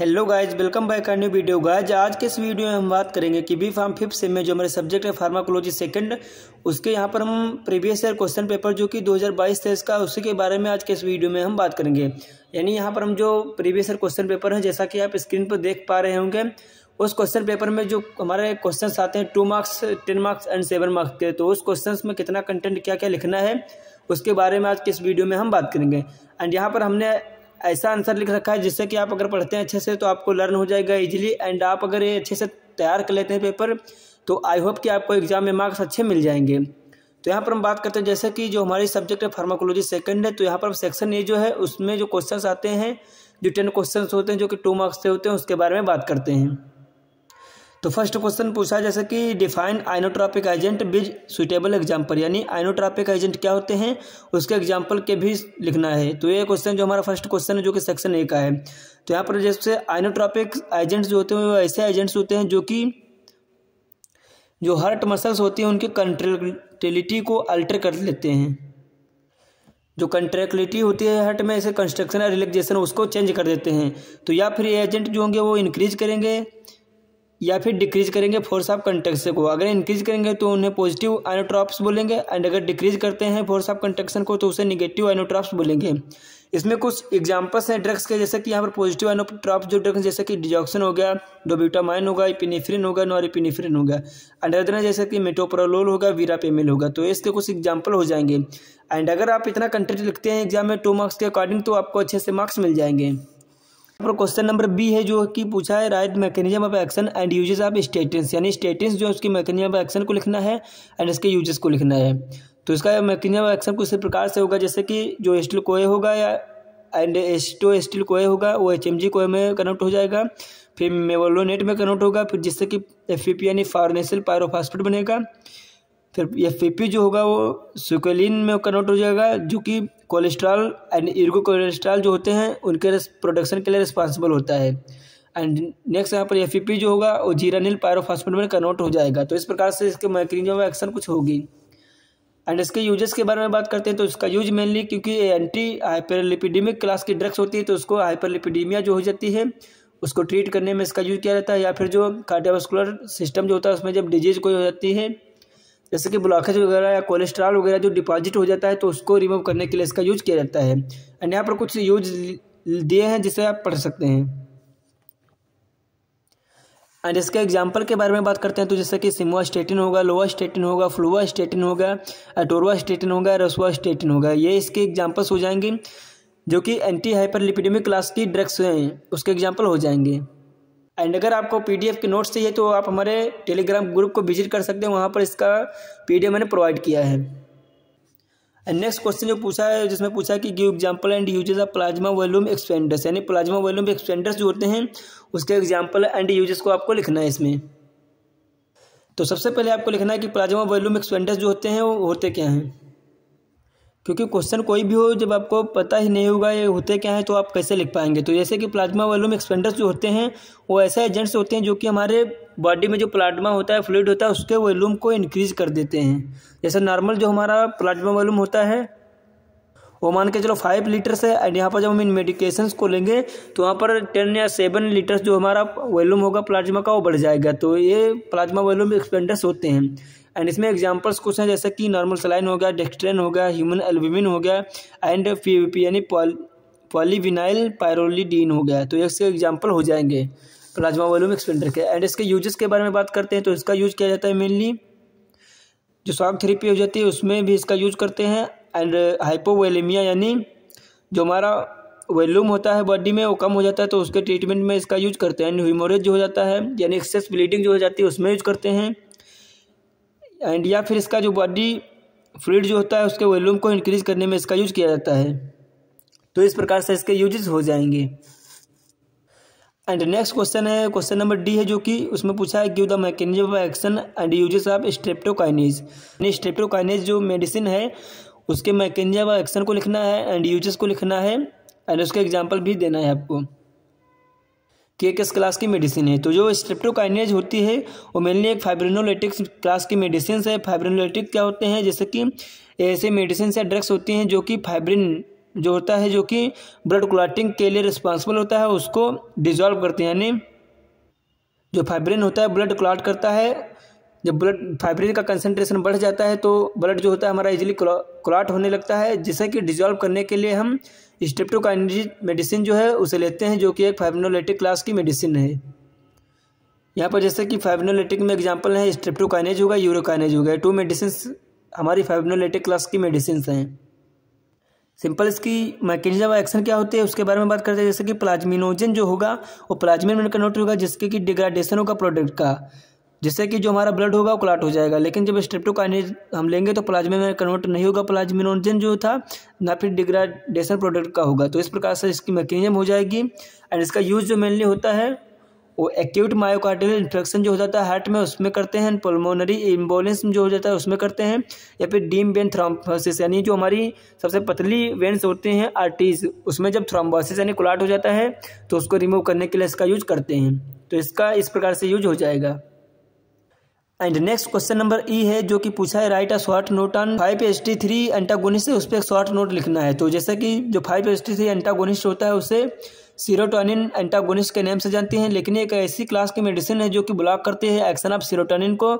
Hello guys, welcome back new video. Guys आज के इस वीडियो में हम बात करेंगे कि बी फार्म 5th सेम में जो हमारे सब्जेक्ट है फार्माकोलॉजी सेकंड, उसके यहाँ पर हम प्रीवियस ईयर क्वेश्चन पेपर जो कि 2022-23 का, उसी के बारे में आज के इस वीडियो में हम बात करेंगे। यानी यहाँ पर हम जो प्रीवियस ईयर क्वेश्चन पेपर है, जैसा कि आप स्क्रीन पर देख पा रहे होंगे, उस क्वेश्चन पेपर में जो हमारे क्वेश्चंस आते हैं 2 मार्क्स, 10 मार्क्स एंड 7 मार्क्स के, तो उस क्वेश्चंस में कितना कंटेंट क्या क्या लिखना है उसके बारे में आज के इस वीडियो में हम बात करेंगे। एंड यहाँ पर हमने ऐसा आंसर लिख रखा है जिससे कि आप अगर पढ़ते हैं अच्छे से तो आपको लर्न हो जाएगा इजीली। एंड आप अगर ये अच्छे से तैयार कर लेते हैं पेपर, तो आई होप कि आपको एग्जाम में मार्क्स अच्छे मिल जाएंगे। तो यहाँ पर हम बात करते हैं जैसे कि जो हमारी सब्जेक्ट है फार्माकोलॉजी सेकंड है, तो यहाँ पर सेक्शन ए जो है उसमें जो क्वेश्चंस आते हैं, जो 10 क्वेश्चंस होते हैं जो कि 2 मार्क्स से होते हैं, उसके बारे में बात करते हैं। तो फर्स्ट क्वेश्चन पूछा है जैसे कि define inotropic agent with suitable example, यानी आइनोट्रॉपिक एजेंट क्या होते हैं उसके एग्जाम्पल के भी लिखना है। तो ये क्वेश्चन जो हमारा फर्स्ट क्वेश्चन है जो कि सेक्शन ए का है। तो यहाँ पर जैसे आइनोट्रॉपिक एजेंट्स जो होते हैं वो ऐसे एजेंट्स होते हैं जो कि जो हार्ट मसल्स होती हैं उनकी कंट्रैक्टिलिटी को अल्टर कर लेते हैं। जो कंट्रैक्टिलिटी होती है हार्ट में, ऐसे कंस्ट्रक्शन या रिलैक्सेशन, उसको चेंज कर देते हैं। तो या फिर ये एजेंट जो होंगे वो इंक्रीज करेंगे या फिर डिक्रीज करेंगे फोर्स ऑफ कंट्रैक्शन को। अगर इंक्रीज करेंगे तो उन्हें पॉजिटिव आइनोट्रॉप्स बोलेंगे, एंड अगर डिक्रीज करते हैं फोर्स ऑफ कंट्रैक्शन को तो उसे नेगेटिव आइनोट्रॉप्स बोलेंगे। इसमें कुछ एग्जांपल्स हैं ड्रग्स के, जैसे कि यहाँ पर पॉजिटिव आइनोट्रॉप्स जो ड्रग्स जैसे कि डिजॉक्सिन हो गया, डोब्यूटामाइन होगा, इपिनेफ्रिन होगा, नॉरएपिनेफ्रिन होगा, एंड अदर जैसे कि मेटोप्रोलोल होगा, वीरापेमिल होगा। तो इसके कुछ एग्जाम्पल हो जाएंगे। एंड अगर आप इतना कंटेंट लिखते हैं एग्जाम में 2 मार्क्स के अकॉर्डिंग, तो आपको अच्छे से मार्क्स मिल जाएंगे। क्वेश्चन नंबर बी है जो कि पूछा है right mechanism of action and uses of statins, यानी स्टेटिन्स जो उसकी मैकेनिज्म ऑफ एक्शन को लिखना है एंड इसके यूजेस को लिखना है। तो इसका मैकेनिज्म ऑफ एक्शन कुछ इस प्रकार से होगा जैसे कि जो एसिटिल कोए होगा या एंड एसिटोएसिटिल कोए होगा वो HMG कोए में कन्वर्ट हो जाएगा, फिर मेवलोनेट में कन्वर्ट होगा, फिर जिससे कि FPP यानी फार्नेसिल पायरोफॉस्फेट बनेगा, फिर FPP जो होगा वो सुकेलिन में कन्वर्ट हो जाएगा, जो कि कोलेस्ट्रॉल एंड इर्गो कोलेस्ट्रॉल जो होते हैं उनके प्रोडक्शन के लिए रिस्पॉन्सिबल होता है। एंड नेक्स्ट यहाँ पर FPP जो होगा वो जीरानिल पायरोफॉस्फेट में कन्वर्ट हो जाएगा। तो इस प्रकार से इसके मैकेनिज्म ऑफ एक्शन कुछ होगी। एंड इसके यूजेस के बारे में बात करते हैं तो इसका यूज मेनली क्योंकि एंटी हाइपरलिपिडेमिक क्लास की ड्रग्स होती है, तो उसको हाइपरलिपिडीमिया जो हो जाती है उसको ट्रीट करने में इसका यूज किया जाता है। या फिर जो कार्डियोवास्कुलर सिस्टम जो होता है उसमें जब डिजीज कोई हो जाती है, जैसे कि ब्लॉकेज वगैरह या कोलेस्ट्रॉल वगैरह जो डिपॉजिट हो जाता है, तो उसको रिमूव करने के लिए इसका यूज किया जाता है। एंड यहाँ पर कुछ यूज दिए हैं जिसे आप पढ़ सकते हैं। एंड इसके एग्जाम्पल के बारे में बात करते हैं तो जैसे कि सिमवास्टेटिन होगा, लोवास्टेटिन होगा, फ्लूवास्टेटिन होगा, अटोरवास्टेटिन होगा, रसवास्टेटिन होगा। ये इसके एग्जाम्पल्स हो जाएंगे जो कि एंटी हाइपरलिपिडेमिक क्लास की ड्रग्स हैं, उसके एग्जाम्पल हो जाएंगे। एंड अगर आपको PDF के नोट्स चाहिए तो आप हमारे टेलीग्राम ग्रुप को विजिट कर सकते हैं, वहाँ पर इसका PDF मैंने प्रोवाइड किया है। एंड नेक्स्ट क्वेश्चन जो पूछा है जिसमें पूछा है कि give example and uses of plasma volume एक्सपेंडर्स, यानी प्लाज्मा वॉल्यूम एक्सपेंडर्स जो होते हैं उसके एग्जांपल एंड यूजेस को आपको लिखना है इसमें। तो सबसे पहले आपको लिखना है कि प्लाज्मा वॉल्यूम एक्सपेंडर्स जो होते हैं वो होते क्या हैं, क्योंकि क्वेश्चन कोई भी हो जब आपको पता ही नहीं होगा ये होते क्या है तो आप कैसे लिख पाएंगे। तो जैसे कि प्लाज्मा वॉल्यूम एक्सपेंडर्स जो होते हैं वो ऐसे एजेंट्स होते हैं जो कि हमारे बॉडी में जो प्लाज्मा होता है, फ्लूइड होता है, उसके वॉल्यूम को इंक्रीज कर देते हैं। जैसे नॉर्मल जो हमारा प्लाज्मा वॉल्यूम होता है वो मान के चलो 5 लीटर्स है, एंड यहाँ पर जब हम इन मेडिकेशंस को लेंगे तो वहाँ पर 10 या 7 लीटर्स जो हमारा वॉल्यूम होगा प्लाज्मा का वो बढ़ जाएगा। तो ये प्लाज्मा वॉल्यूम एक्सपेंडर्स होते हैं। एंड इसमें एग्जांपल्स कुछ हैं जैसे कि नॉर्मल सलाइन हो गया, डेक्स्ट्रेन हो गया, ह्यूमन एल्ब्यूमिन हो गया, एंड PVP यानी पॉलीविनाइल पायरोलिडीन हो गया। तो इसके एग्जांपल हो जाएंगे प्लाज्मा वॉल्यूम एक्सपेंडर के। एंड इसके यूजेस के बारे में बात करते हैं तो इसका यूज किया जाता है मेनली जो शॉक थेरेपी हो जाती है उसमें भी इसका यूज करते हैं। एंड हाइपोवोलेमिया यानी जो हमारा वॉल्यूम होता है बॉडी में वो कम हो जाता है तो उसके ट्रीटमेंट में इसका यूज करते हैं। एंड ह्यूमोरेज जो हो जाता है यानी एक्सेस ब्लीडिंग जो हो जाती है उसमें यूज करते हैं। एंड या फिर इसका जो बॉडी फ्लूइड जो होता है उसके वॉल्यूम को इंक्रीज करने में इसका यूज किया जाता है। तो इस प्रकार से इसके यूजेस हो जाएंगे। एंड नेक्स्ट क्वेश्चन है क्वेश्चन नंबर डी है जो कि उसमें पूछा है give the mechanism of action and uses of streptokinase, यानी स्ट्रेप्टोकाइनेज जो मेडिसिन है उसके मैकेनिज्म ऑफ एक्शन को लिखना है एंड यूजेस को लिखना है, एंड उसके एग्जाम्पल भी देना है आपको कि किस क्लास की मेडिसिन है। तो जो स्ट्रेप्टोकाइनेज होती है वो मेनली एक फाइब्रिनोलाइटिक क्लास की मेडिसिन है। फाइब्रिनोलाइटिक क्या होते हैं, जैसे कि ऐसे मेडिसिन या ड्रग्स होती हैं जो कि फाइब्रिन जो होता है जो कि ब्लड क्लॉटिंग के लिए रिस्पॉन्सिबल होता है उसको डिजॉल्व करते हैं। यानी जो फाइब्रिन होता है ब्लड क्लॉट करता है। जब ब्लड फाइब्रिन का कंसंट्रेशन बढ़ जाता है तो ब्लड जो होता है हमारा इजीली क्लॉट होने लगता है, जिसे कि डिजॉल्व करने के लिए हम स्ट्रेप्टोकाइनेज मेडिसिन जो है उसे लेते हैं, जो कि एक फाइब्रिनोलाइटिक क्लास की मेडिसिन है। यहाँ पर जैसे कि फाइब्रिनोलाइटिक में एग्जांपल है स्ट्रेप्टोकाइनेज होगा, यूरोकाइनेज होगा। 2 मेडिसिन हमारी फाइब्रिनोलाइटिक क्लास की मेडिसिन हैं। सिंपल इसकी मैकेनिज्म ऑफ एक्शन क्या होती है उसके बारे में बात करते हैं। जैसे कि प्लाज्मिनोजन जो होगा वो प्लाज्मिन में कन्वर्ट होगा, जिसके कि डिग्रेडेशन होगा प्रोडक्ट का, जिससे कि जो हमारा ब्लड होगा वो क्लॉट हो जाएगा। लेकिन जब स्ट्रेप्टोकाइनेज हम लेंगे तो प्लाज्मिन में कन्वर्ट नहीं होगा प्लाज्मिनोजन जो था, ना फिर डिग्रेडेशन प्रोडक्ट का होगा। तो इस प्रकार से इसकी मैकेनिज्म हो जाएगी। एंड इसका यूज जो मेनली होता है वो एक्यूट मायोकार्डियल इन्फेक्शन जो हो जाता है हार्ट में उसमें करते हैं, पल्मोनरी एम्बोलिज्म जो हो जाता है उसमें करते हैं, या फिर डीप वेन थ्रोम्बोसिस यानी जो हमारी सबसे पतली वेन्स होते हैं आर्टरीज उसमें जब थ्रोम्बोसिस यानी क्लॉट हो जाता है तो उसको रिमूव करने के लिए इसका यूज करते हैं। तो इसका इस प्रकार से यूज हो जाएगा। एंड नेक्स्ट क्वेश्चन नंबर ई है जो कि पूछा है right a short note on 5-HT3 antagonist है, उस पर एक शॉर्ट नोट लिखना है। तो जैसा कि जो 5-HT3 एंटागोनिस्ट होता है उसे सीरोटोनिन एंटागोनिस्ट के नाम से जानते हैं, लेकिन एक ऐसी क्लास की मेडिसिन है जो कि ब्लॉक करते हैं एक्शन ऑफ सीरोटोनिन को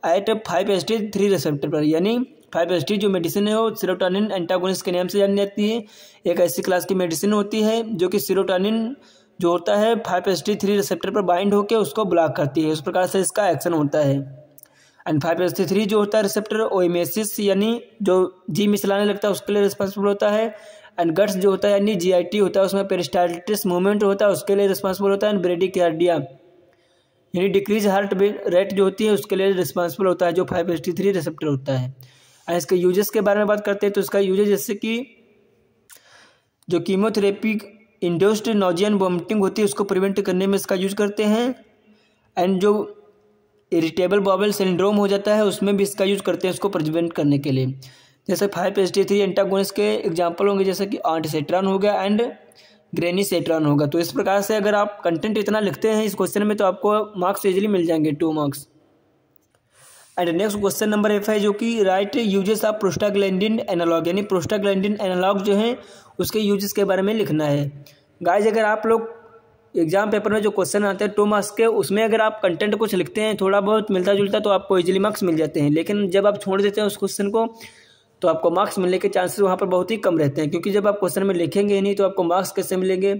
एट 5-HT3 रिसेप्टर पर। यानी 5-HT जो मेडिसिन है वो सीरोटोनिन एंटागोनिस्ट के नाम से जानी जाती है। एक ऐसी क्लास की मेडिसिन होती है जो कि सीरोटोनिन जो होता है 5-HT3 रिसेप्टर पर बाइंड होकर उसको ब्लॉक करती है, उस प्रकार से इसका एक्शन होता है। एंड 5-HT3 जो होता है रिसेप्टर ओएमएसिस यानी जो जी मिचलाने लगता है उसके लिए रिस्पॉन्सिबल होता है। एंड गट्स जो होता है यानी GIT होता है उसमें पेरिस्टाल्टिस मूवमेंट होता है उसके लिए रिस्पॉन्सिबल होता है। एंड ब्रेडिकार्डिया यानी डिक्रीज हार्ट रेट जो होती है उसके लिए रिस्पॉन्सिबल होता है जो 5-HT3 रिसेप्टर होता है। एंड इसके यूजेस के बारे में बात करते हैं तो इसका यूजेस जैसे कि जो chemotherapy induced nausea and vomiting होती है उसको प्रिवेंट करने में इसका यूज करते हैं। एंड जो इरिटेबल बाउल सिंड्रोम हो जाता है उसमें भी इसका यूज करते हैं उसको प्रिवेंट करने के लिए। जैसे 5-HT3 एंटागोनिस्ट के एग्जांपल होंगे जैसे कि ऑन्टसेट्रान हो गया एंड ग्रेनिसेट्रान होगा। तो इस प्रकार से अगर आप कंटेंट इतना लिखते हैं इस क्वेश्चन में तो आपको मार्क्स इजीली मिल जाएंगे 2 marks. And next question number F है जो कि write uses of prostaglandin analogue, यानी प्रोस्टाग्लैंडिन एनालॉग जो है उसके यूजेस के बारे में लिखना है। गाइज अगर आप लोग एग्जाम पेपर में जो क्वेश्चन आते हैं 2 मार्क्स के उसमें अगर आप कंटेंट कुछ लिखते हैं थोड़ा बहुत मिलता जुलता तो आपको इजीली मार्क्स मिल जाते हैं, लेकिन जब आप छोड़ देते हैं उस क्वेश्चन को तो आपको मार्क्स मिलने के चांसेस वहाँ पर बहुत ही कम रहते हैं, क्योंकि जब आप क्वेश्चन में लिखेंगे नहीं तो आपको मार्क्स कैसे मिलेंगे।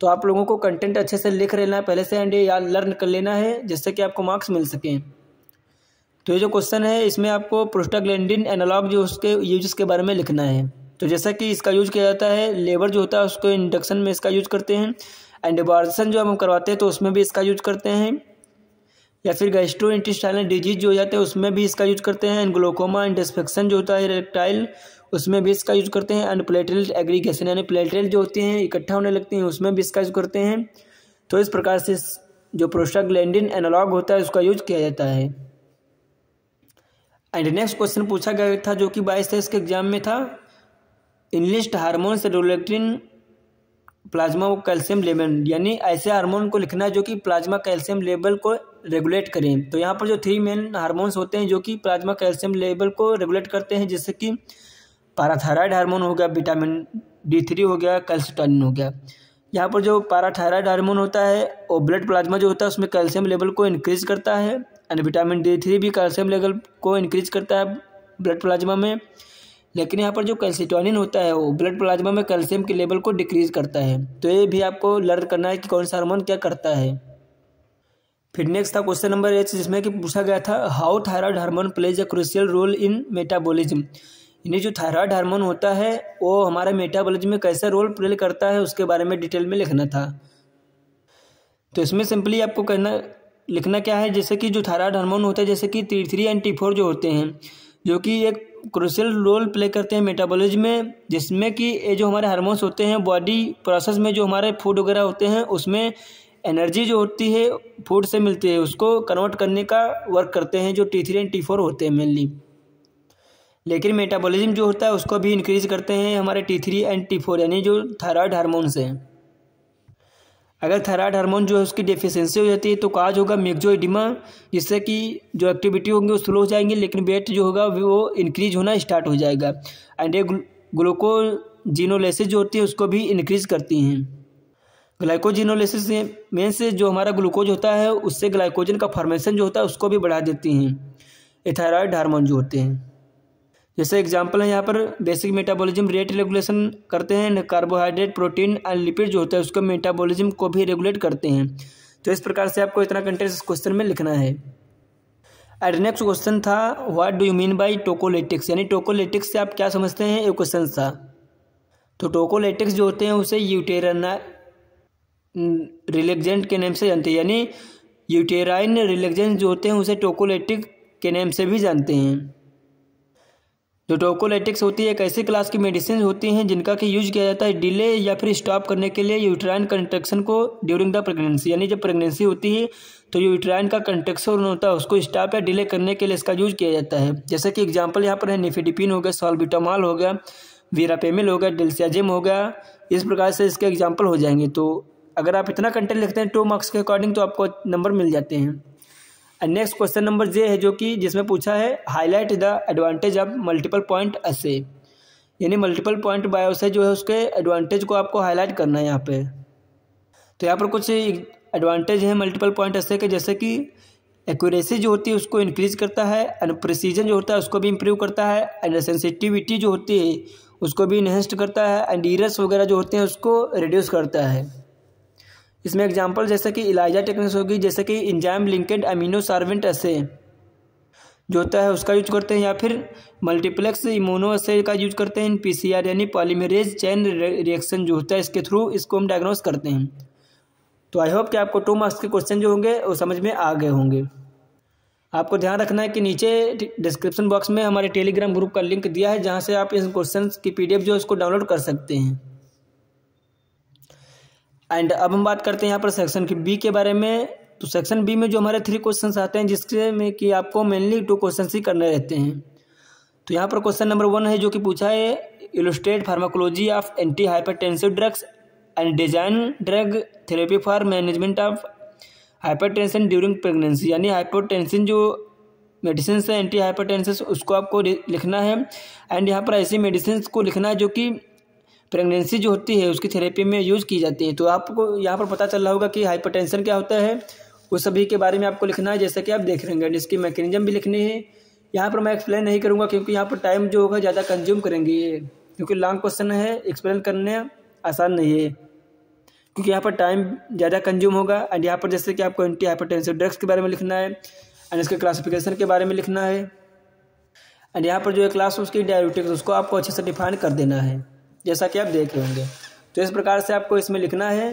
तो आप लोगों को कंटेंट अच्छे से लिख लेना है पहले से एंड या लर्न कर लेना है जिससे कि आपको मार्क्स मिल सकें। तो ये जो क्वेश्चन है इसमें आपको प्रोस्टाग्लैंडिन एनालॉग जो उसके यूजेस के बारे में लिखना है। तो जैसा कि इसका यूज किया जाता है लेबर जो होता है उसको इंडक्शन में इसका यूज करते हैं। एंड एबॉर्शन जो हम करवाते हैं तो उसमें भी इसका यूज करते हैं, या फिर गैस्ट्रोइंटेस्टाइनल डिजीज जो हो जाते हैं उसमें भी इसका यूज करते हैं। एंड ग्लोकोमा एंड डिस्फेक्शन जो होता है इरेक्टाइल उसमें भी इसका यूज करते हैं। एंड प्लेटलेट एग्रीगेशन यानी प्लेटलेट जो होती हैं इकट्ठा होने लगती हैं उसमें भी इसका यूज करते हैं। तो इस प्रकार से जो प्रोस्टाग्लैंडिन एनालॉग होता है उसका यूज किया जाता है। एंड नेक्स्ट क्वेश्चन पूछा गया था जो कि 22-23 के एग्जाम में था, enlist hormones regulating plasma calcium level, यानी ऐसे हार्मोन को लिखना है जो कि प्लाज्मा कैल्शियम लेवल को रेगुलेट करें। तो यहाँ पर जो 3 मेन हार्मोन्स होते हैं जो कि प्लाज्मा कैल्शियम लेवल को रेगुलेट करते हैं, जैसे कि पैराथायराइड हार्मोन हो गया, विटामिन D3 हो गया, कैल्सिटोनिन हो गया। यहाँ पर जो पैराथायराइड हार्मोन होता है वो ब्लड प्लाज्मा जो होता है उसमें कैल्शियम लेवल को इंक्रीज करता है। एंड विटामिन D3 भी कैल्शियम लेवल को इंक्रीज करता है ब्लड प्लाज्मा में। लेकिन यहाँ पर जो कैल्सिटोनिन होता है वो ब्लड प्लाज्मा में कैल्शियम के लेवल को डिक्रीज करता है। तो ये भी आपको लर्न करना है कि कौन सा हार्मोन क्या करता है। फिर नेक्स्ट था क्वेश्चन नंबर H जिसमें कि पूछा गया था how thyroid hormone plays a crucial role in metabolism, यानी जो थायराइड हार्मोन होता है वो हमारे मेटाबॉलिज्म में कैसा रोल प्ले करता है उसके बारे में डिटेल में लिखना था। तो इसमें सिंपली आपको लिखना क्या है, जैसे कि जो थायराइड हार्मोन होता है जैसे कि T3 एंड T4 जो होते हैं जो कि एक क्रूशियल रोल प्ले करते हैं मेटाबॉलिज्म में, जिसमें कि ये जो हमारे हार्मोन्स होते हैं बॉडी प्रोसेस में जो हमारे फूड वगैरह होते हैं उसमें एनर्जी जो होती है फूड से मिलती है उसको कन्वर्ट करने का वर्क करते हैं जो T3 एंड T4 होते हैं मेनली। लेकिन मेटाबॉलिज्म जो होता है उसको भी इंक्रीज करते हैं हमारे T3 एंड T4 यानी जो थायराइड हार्मोन्स हैं। अगर थायराइड हार्मोन जो है उसकी डेफिशिएंसी हो जाती है तो काज होगा मैक्सोइडिमा, जिससे कि जो एक्टिविटी होंगी वो स्लो हो जाएंगी लेकिन वेट जो होगा वो इंक्रीज होना स्टार्ट हो जाएगा। एंड ये ग्लाइकोजिनोलाइसिस जो होती है उसको भी इंक्रीज करती हैं। ग्लाइकोजिनोलाइसिस में से जो हमारा ग्लूकोज होता है उससे ग्लाइकोजन का फॉर्मेशन जो होता है उसको भी बढ़ा देती हैं ये थायराइड हार्मोन जो होते हैं। जैसे एग्जांपल है यहाँ पर बेसिक मेटाबॉलिज्म रेट रेगुलेशन करते हैं, कार्बोहाइड्रेट प्रोटीन एंड लिपिड जो होता है उसको मेटाबॉलिज्म को भी रेगुलेट करते हैं। तो इस प्रकार से आपको इतना कंटेंट इस क्वेश्चन में लिखना है। एंड नेक्स्ट क्वेश्चन था what do you mean by tocolytics, यानी टोकोलाइटिक्स से आप क्या समझते हैं, ये क्वेश्चन था। तो टोकोलाइटिक्स जो होते हैं उसे यूटेराइन रिलेक्जेंट के नाम से जानते हैं, यानी यूटेराइन रिलेक्जेंट जो होते हैं उसे टोकोलाइटिक के नाम से भी जानते हैं। जो टोकोलाइटिक्स होती है एक ऐसी क्लास की मेडिसिन होती हैं जिनका कि यूज किया जाता है डिले या फिर स्टॉप करने के लिए यूट्राइन कंट्रक्शन को ड्यूरिंग द प्रेगनेंसी, यानी जब प्रेगनेंसी होती है तो यूट्राइन का कंट्रक्शन होता है उसको स्टॉप या डिले करने के लिए इसका यूज किया जाता है। जैसे कि एग्जांपल यहाँ पर है निफेडिपिन हो गया, सॉल्बिटामॉल हो गया, वीरापेमिल हो गया, डिल्सियाजिम हो गया, इस प्रकार से इसके एग्जाम्पल हो जाएंगे। तो अगर आप इतना कंटेंट लिखते हैं 2 मार्क्स के अकॉर्डिंग तो आपको नंबर मिल जाते हैं। नेक्स्ट क्वेश्चन नंबर जे है जो कि जिसमें पूछा है highlight the advantage of multiple point असे, यानी मल्टीपल पॉइंट बायोअसे जो है उसके एडवांटेज को आपको हाईलाइट करना है यहाँ पे। तो यहाँ पर कुछ एडवांटेज हैं मल्टीपल पॉइंट असे के, जैसे कि एक्यूरेसी जो होती है उसको इंक्रीज करता है, एंड प्रिसीजन जो होता है उसको भी इंप्रूव करता है, एंड सेंसिटिविटी जो होती है उसको भी इनहेंस्ड करता है, एंड एरर्स वगैरह जो होते हैं उसको रिड्यूस करता है। इसमें एग्जांपल जैसे कि इलाइजा टेक्निक्स होगी, जैसे कि इंजाइम लिंकेड अमीनो सार्वेंट असे जो होता है उसका यूज करते हैं, या फिर मल्टीप्लेक्स इम्यूनो असे का यूज करते हैं, पीसीआर यानी पॉलीमरेज चेन रिएक्शन जो होता है इसके थ्रू इसको हम डायग्नोस करते हैं। तो आई होप कि आपको 2 मार्क्स के क्वेश्चन जो होंगे वो समझ में आ गए होंगे। आपको ध्यान रखना है कि नीचे डिस्क्रिप्शन बॉक्स में हमारे टेलीग्राम ग्रुप का लिंक दिया है जहाँ से आप इन क्वेश्चन की PDF जो है उसको डाउनलोड कर सकते हैं। एंड अब हम बात करते हैं यहाँ पर सेक्शन बी के बारे में। तो सेक्शन बी में जो हमारे 3 क्वेश्चंस आते हैं जिसके में कि आपको मेनली 2 क्वेश्चंस ही करने रहते हैं। तो यहाँ पर क्वेश्चन नंबर 1 है जो कि पूछा है illustrate pharmacology of anti hypertensive drugs and design drug therapy for management of hypertension during pregnancy, यानी हाइपरटेंशन जो मेडिसिन है एंटी हाइपरटेंशन उसको आपको लिखना है। एंड यहाँ पर ऐसी मेडिसिन को लिखना है जो कि प्रेगनेंसी जो होती है उसकी थेरेपी में यूज़ की जाती है। तो आपको यहाँ पर पता चल रहा होगा कि हाइपरटेंशन क्या होता है, उस सभी के बारे में आपको लिखना है, जैसे कि आप देख रहे हैं। इसकी मैकेनिज्म भी लिखनी है। यहाँ पर मैं एक्सप्लेन नहीं करूँगा क्योंकि यहाँ पर टाइम जो होगा ज़्यादा कंज्यूम करेंगे ये, क्योंकि लॉन्ग क्वेश्चन है, एक्सप्लेन करने आसान नहीं है क्योंकि यहाँ पर टाइम ज़्यादा कंज्यूम होगा। एंड यहाँ पर जैसे कि आपको एंटी हाइपरटेंसिव ड्रग्स के बारे में लिखना है, एंड इसके क्लासिफिकेशन के बारे में लिखना है, एंड यहाँ पर जो है क्लास उसकी डायबिटिक्स उसको आपको अच्छे से डिफाइन कर देना है, जैसा कि आप देख रहे होंगे। तो इस प्रकार से आपको इसमें लिखना है।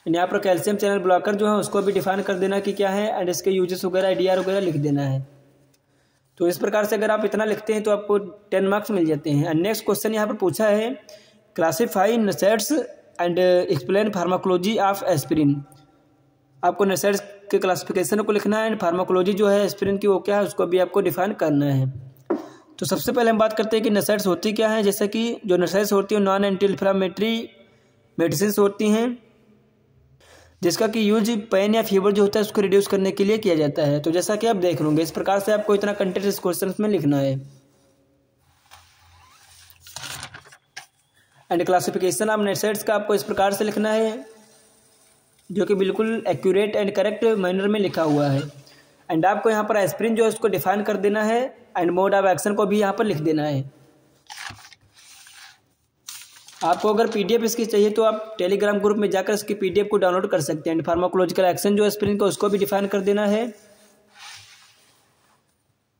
यहाँ पर कैल्शियम चैनल ब्लॉकर जो है उसको भी डिफाइन कर देना कि क्या है, एंड इसके यूजेस वगैरह IDR वगैरह लिख देना है। तो इस प्रकार से अगर आप इतना लिखते हैं तो आपको 10 मार्क्स मिल जाते हैं। एंड नेक्स्ट क्वेश्चन यहाँ पर पूछा है classify NSAIDs and explain pharmacology of aspirin. आपको नसेट्स के क्लासिफिकेशन को लिखना है, एंड फार्माकोलॉजी जो है एस्पिरिन की वो क्या है उसको भी आपको डिफाइन करना है। तो सबसे पहले हम बात करते हैं कि नसेट्स होती क्या है। जैसे कि जो नसेट्स होती है नॉन एंटी इन्फ्लेमेटरी मेडिसिन होती हैं जिसका कि यूज पेन या फीवर जो होता है उसको रिड्यूस करने के लिए किया जाता है। तो जैसा कि आप देख लोगे इस प्रकार से आपको इतना कंटेंट इस क्वेश्चन में लिखना है। एंड क्लासिफिकेशन ऑफ नसेट्स का आपको इस प्रकार से लिखना है जो कि बिल्कुल एक्यूरेट एंड करेक्ट मैनर में लिखा हुआ है। एंड आपको यहाँ पर एस्पिरिन जो है उसको डिफाइन कर देना है, एंड मोड ऑफ एक्शन को भी यहाँ पर लिख देना है। आपको अगर PDF इसकी चाहिए तो आप टेलीग्राम ग्रुप में जाकर इसकी PDF को डाउनलोड कर सकते हैं। एंड फार्माकोलॉजिकल एक्शन जो एस्पिरिन का उसको भी डिफाइन कर देना है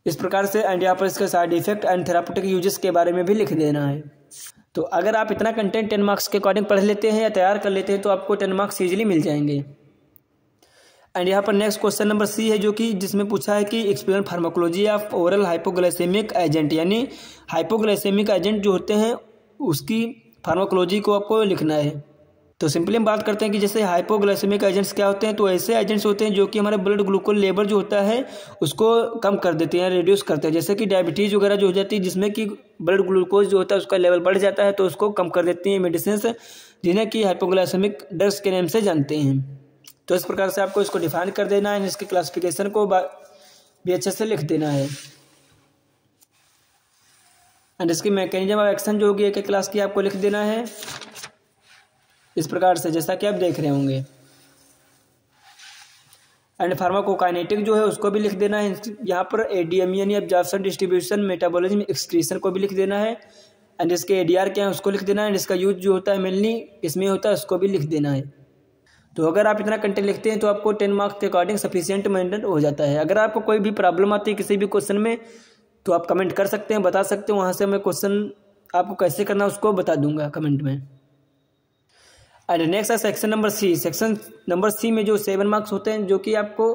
इस प्रकार से। एंड यहाँ पर इसके side effect and therapeutic uses के बारे में भी लिख देना है। तो अगर आप इतना कंटेंट 10 मार्क्स के अकॉर्डिंग पढ़ लेते हैं या तैयार कर लेते हैं तो आपको 10 मार्क्स ईजिली मिल जाएंगे। एंड यहाँ पर नेक्स्ट क्वेश्चन नंबर C है जो कि जिसमें पूछा है कि explain pharmacology of oral hypoglycaemic agent, यानी हाइपोग्लाइसेमिक एजेंट जो होते हैं उसकी फार्माकोलॉजी को आपको लिखना है। तो सिंपली हम बात करते हैं कि जैसे हाइपोग्लाइसेमिक एजेंट्स क्या होते हैं। तो ऐसे एजेंट्स होते हैं जो कि हमारे ब्लड ग्लूकोज लेवल जो होता है उसको कम कर देते हैं, रिड्यूस करते हैं। जैसे कि डायबिटीज़ वगैरह जो हो जाती है जिसमें कि ब्लड ग्लूकोज जो होता है उसका लेवल बढ़ जाता है तो उसको कम कर देती हैं मेडिसिन जिन्हें कि हाइपोग्लाइसेमिक ड्रग्स के नाम से जानते हैं। तो इस प्रकार से आपको इसको डिफाइन कर देना है, इसके क्लासिफिकेशन को भी अच्छे से लिख देना है। एंड इसकी मैकेनिज्म ऑफ एक्शन जो होगी एक क्लास की आपको लिख देना है इस प्रकार से, जैसा कि आप देख रहे होंगे। एंड फार्माकोकाइनेटिक जो है उसको भी लिख देना है यहाँ पर। एडीएम यानी एब्जॉर्प्शन, डिस्ट्रीब्यूशन, मेटाबॉलिज्म, एक्सक्रीशन को भी लिख देना है। एंड इसके एडीआर क्या है उसको लिख देना है। एंड इसका यूज जो होता है मेनली इसमें होता है उसको भी लिख देना है। तो अगर आप इतना कंटेंट लिखते हैं तो आपको 10 मार्क्स के अकॉर्डिंग सफिशिएंट मेंटेन हो जाता है। अगर आपको कोई भी प्रॉब्लम आती है किसी भी क्वेश्चन में तो आप कमेंट कर सकते हैं, बता सकते हैं, वहाँ से मैं क्वेश्चन आपको कैसे करना है उसको बता दूंगा कमेंट में। एंड नेक्स्ट है section number C. Section number C में जो 7 मार्क्स होते हैं, जो कि आपको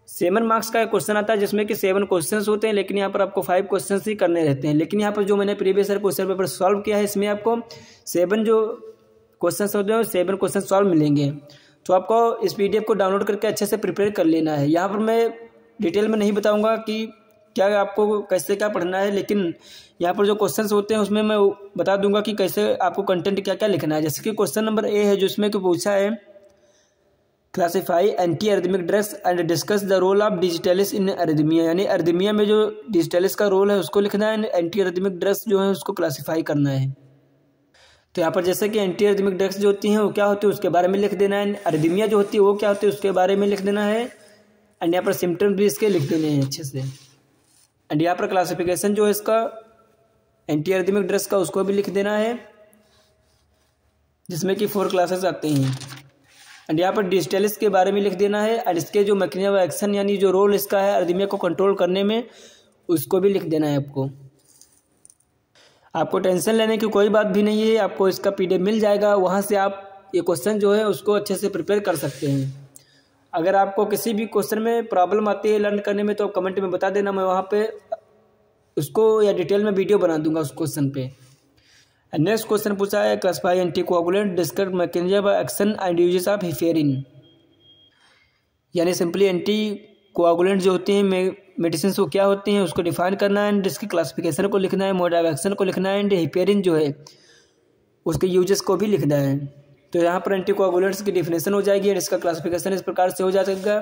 7 मार्क्स का क्वेश्चन आता है जिसमें कि 7 क्वेश्चंस होते हैं, लेकिन यहाँ पर आपको 5 क्वेश्चंस ही करने रहते हैं। लेकिन यहाँ पर जो मैंने previous year question paper solve किया है इसमें आपको 7 जो क्वेश्चंस होते हैं 7 क्वेश्चन सॉल्व मिलेंगे। तो आपको इस PDF को डाउनलोड करके अच्छे से प्रिपेयर कर लेना है। यहाँ पर मैं डिटेल में नहीं बताऊँगा कि क्या आपको कैसे क्या पढ़ना है, लेकिन यहाँ पर जो क्वेश्चंस होते हैं उसमें मैं बता दूंगा कि कैसे आपको कंटेंट क्या क्या लिखना है। जैसे कि क्वेश्चन नंबर ए है जिसमें कि पूछा है classify anti arrhythmic drugs and discuss the role of digitalis in arrhythmia, यानी एरिथमिया में जो डिजिटलिस का रोल है उसको लिखना है। एंटी एरिथमिक ड्रग्स जो है उसको क्लासीफाई करना है। तो यहाँ पर जैसे कि एंटी एरिथमिक ड्रग्स जो होती हैं वो क्या होती है उसके बारे में लिख देना है। एरिथमिया जो होती है वो क्या होती है उसके बारे में लिख देना है। एंड यहाँ पर सिम्टम्स भी इसके लिख देने हैं अच्छे से। एंड यहाँ पर क्लासिफिकेशन जो है इसका एंटी एरिथमिक ड्रग्स का उसको भी लिख देना है जिसमें कि 4 क्लासेस आते हैं। एंड यहाँ पर डिजिटलिस के बारे में लिख देना है। एंड इसके जो मैकेनिज्म ऑफ एक्शन यानी जो रोल इसका है एरिथमिया को कंट्रोल करने में उसको भी लिख देना है। आपको टेंशन लेने की कोई बात भी नहीं है, आपको इसका PDF मिल जाएगा, वहाँ से आप ये क्वेश्चन जो है उसको अच्छे से प्रिपेयर कर सकते हैं। अगर आपको किसी भी क्वेश्चन में प्रॉब्लम आती है लर्न करने में तो आप कमेंट में बता देना, मैं वहाँ पे उसको या डिटेल में वीडियो बना दूंगा उस क्वेश्चन पे। नेक्स्ट क्वेश्चन पूछा है classify anticoagulant, discuss mechanism of action and uses of heparin, यानी सिंपली एंटीकोआगुलेंट जो होती हैं मेडिसिन वो क्या होती हैं उसको डिफाइन करना है। एंड इसकी क्लासिफिकेशन को लिखना है, मोड ऑफ एक्शन को लिखना है। एंड हिफेरिन जो है उसके यूजेस को भी लिखना है। तो यहाँ पर एंटीकोआगुलेंट्स की डिफिनेशन हो जाएगी और इसका क्लासिफिकेशन इस प्रकार से हो जाएगा।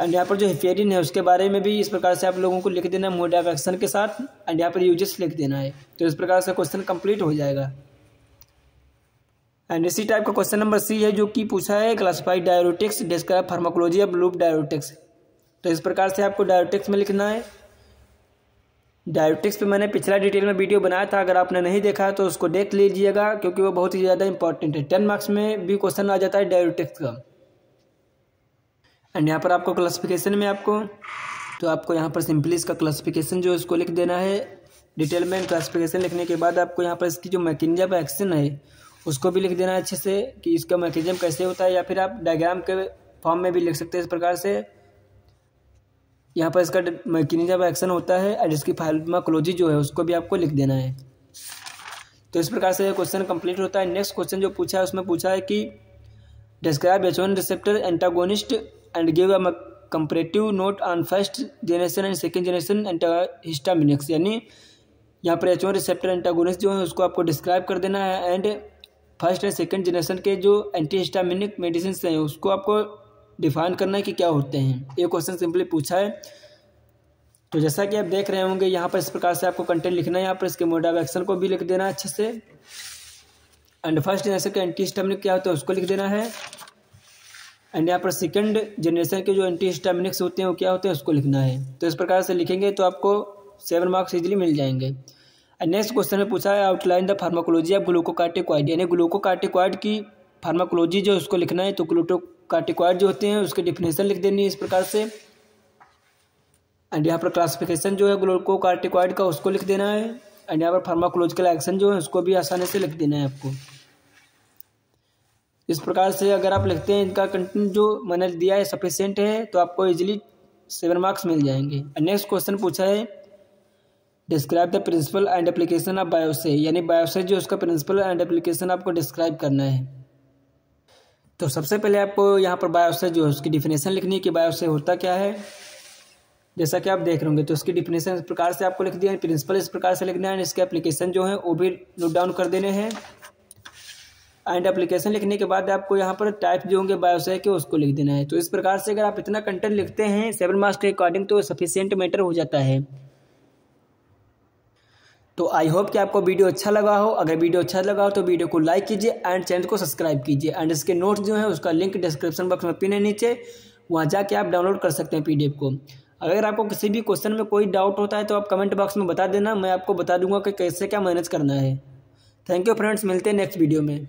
एंड यहाँ पर जो हिफेरिन है उसके बारे में भी इस प्रकार से आप लोगों को लिख देना है मोड ऑफ एक्शन के साथ। एंड यहाँ पर यूजेस लिख देना है। तो इस प्रकार से क्वेश्चन कंप्लीट हो जाएगा। एंड इसी टाइप का क्वेश्चन नंबर सी है जो कि पूछा है classified diuretics, describe pharmacology of loop diuretics. तो इस प्रकार से आपको डायरेटिक्स में लिखना है। डायरेटिक्स पे मैंने पिछला डिटेल में वीडियो बनाया था, अगर आपने नहीं देखा तो उसको देख लीजिएगा क्योंकि वो बहुत ही ज़्यादा इंपॉर्टेंट है। 10 मार्क्स में भी क्वेश्चन आ जाता है डायरेटिक्स का। एंड यहाँ पर आपको क्लासिफिकेशन में आपको यहाँ पर सिंपली इसका क्लासिफिकेशन जो है उसको लिख देना है डिटेल में। क्लासिफिकेशन लिखने के बाद आपको यहाँ पर इसकी जो मैकेनिज्म ऑफ एक्शन है उसको भी लिख देना है अच्छे से कि इसका मैकेनिज्म कैसे होता है, या फिर आप डायग्राम के फॉर्म में भी लिख सकते हैं इस प्रकार से। यहाँ पर इसका मैकेनिज्म ऑफ एक्शन होता है और इसकी फार्माकोलॉजी जो है उसको भी आपको लिख देना है। तो इस प्रकार से क्वेश्चन कंप्लीट होता है। नेक्स्ट क्वेश्चन जो पूछा है उसमें पूछा है कि describe H1 receptor antagonist and give a comparative note on first generation and second generation antihistaminics, यानी यहाँ पर H1 रिसेप्टर एंटागोनिस्ट जो है उसको आपको डिस्क्राइब कर देना है। And first and second generation के जो एंटीहिस्टामिनिक मेडिसिन हैं उसको आपको डिफाइन करना है कि क्या होते हैं। ये क्वेश्चन सिंपली पूछा है। तो जैसा कि आप देख रहे होंगे यहाँ पर इस प्रकार से आपको कंटेंट लिखना है। यहाँ पर इसके मोड ऑफ एक्शन को भी लिख देना है अच्छे से। एंड फर्स्ट जनरेशन के एंटीहिस्टामिनिक क्या होता है उसको लिख देना है। एंड यहाँ पर सेकंड जनरेशन के जो एंटीहिस्टामिनिक्स होते हैं वो क्या होते हैं उसको लिखना है। तो इस प्रकार से लिखेंगे तो आपको 7 मार्क्स इजीली मिल जाएंगे। एंड नेक्स्ट क्वेश्चन में पूछा है outline the pharmacology of glucocorticoid, यानी ग्लूकोकार्टिकॉइड की फार्माकोलॉजी जो उसको लिखना है। तो ग्लूकोकार्टिकॉइड जो होते हैं उसकी डिफिनेशन लिख देनी है इस प्रकार से। एंड यहाँ पर क्लासिफिकेशन जो है ग्लूकोकार्टिकॉइड का उसको लिख देना है। एंड यहाँ पर फार्माकोलॉजिकल एक्शन जो है उसको भी आसानी से लिख देना है आपको। इस प्रकार से अगर आप लिखते हैं इनका कंटेंट जो मैंने दिया है सफिशिएंट है तो आपको इजीली 7 मार्क्स मिल जाएंगे। नेक्स्ट क्वेश्चन पूछा है describe the principle and application of bioassay, यानी बायोसे जो उसका प्रिंसिपल एंड एप्लीकेशन आपको डिस्क्राइब करना है। तो सबसे पहले आपको यहाँ पर बायोसे जो है उसकी डिफिनेशन लिखनी है कि बायोसे होता क्या है। जैसा कि आप देख रहे होंगे तो उसकी डिफिनेशन इस प्रकार से आपको लिख दिया है, प्रिंसिपल इस प्रकार से लिखना है, इसके एप्लीकेशन जो है वो भी नोट डाउन कर देने हैं। एंड एप्लीकेशन लिखने के बाद आपको यहाँ पर टाइप जो होंगे बायोसे के उसको लिख देना है। तो इस प्रकार से अगर आप इतना कंटेंट लिखते हैं 7 मार्क्स के अकॉर्डिंग तो सफिशिएंट मैटर हो जाता है। तो आई होप कि आपको वीडियो अच्छा लगा हो। अगर वीडियो अच्छा लगा हो तो वीडियो को लाइक कीजिए एंड चैनल को सब्सक्राइब कीजिए। एंड इसके नोट्स जो है उसका लिंक डिस्क्रिप्शन बॉक्स में पिन है नीचे, वहाँ जाके आप डाउनलोड कर सकते हैं PDF को। अगर आपको किसी भी क्वेश्चन में कोई डाउट होता है तो आप कमेंट बॉक्स में बता देना, मैं आपको बता दूंगा कि कैसे क्या मैनेज करना है। थैंक यू फ्रेंड्स, मिलते हैं नेक्स्ट वीडियो में।